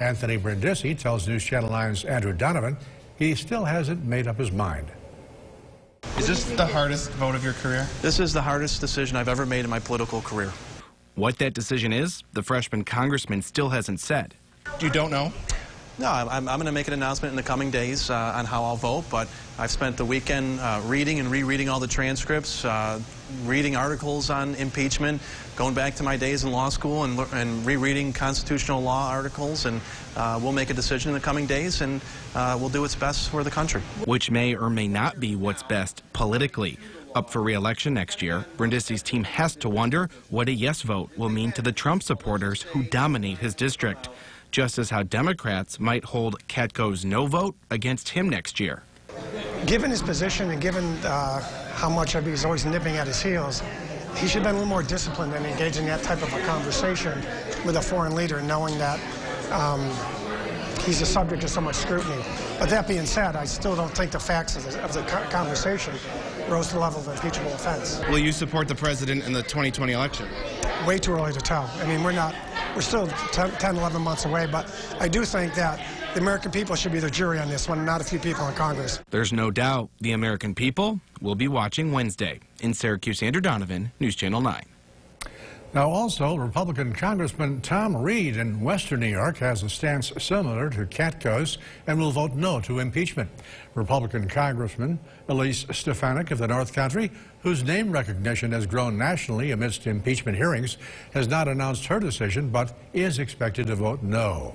Anthony Brindisi tells News Channel 9's Andrew Donovan he still hasn't made up his mind. Is this the hardest vote of your career? This is the hardest decision I've ever made in my political career. What that decision is, the freshman congressman still hasn't said. You don't know? No, I'm going to make an announcement in the coming days on how I'll vote, but I've spent the weekend reading and rereading all the transcripts, reading articles on impeachment, going back to my days in law school and rereading constitutional law articles, and we'll make a decision in the coming days, and we'll do what's best for the country. Which may or may not be what's best politically. Up for re-election next year, Brindisi's team has to wonder what a yes vote will mean to the Trump supporters who dominate his district, just as how Democrats might hold Katko's no vote against him next year. Given his position and given how much he's always nipping at his heels, he should have been a little more disciplined and engaged in that type of a conversation with a foreign leader, knowing that he's a subject to so much scrutiny. But that being said, I still don't think the facts of the conversation rose to the level of impeachable offense. Will you support the president in the 2020 election? Way too early to tell. I mean, we're still 10, 11 months away, but I do think that the American people should be the jury on this one, not a few people in Congress. There's no doubt the American people will be watching Wednesday. In Syracuse, Andrew Donovan, News Channel 9. Now also, Republican Congressman Tom Reed in Western New York has a stance similar to Katko's and will vote no to impeachment. Republican Congressman Elise Stefanik of the North Country, whose name recognition has grown nationally amidst impeachment hearings, has not announced her decision but is expected to vote no.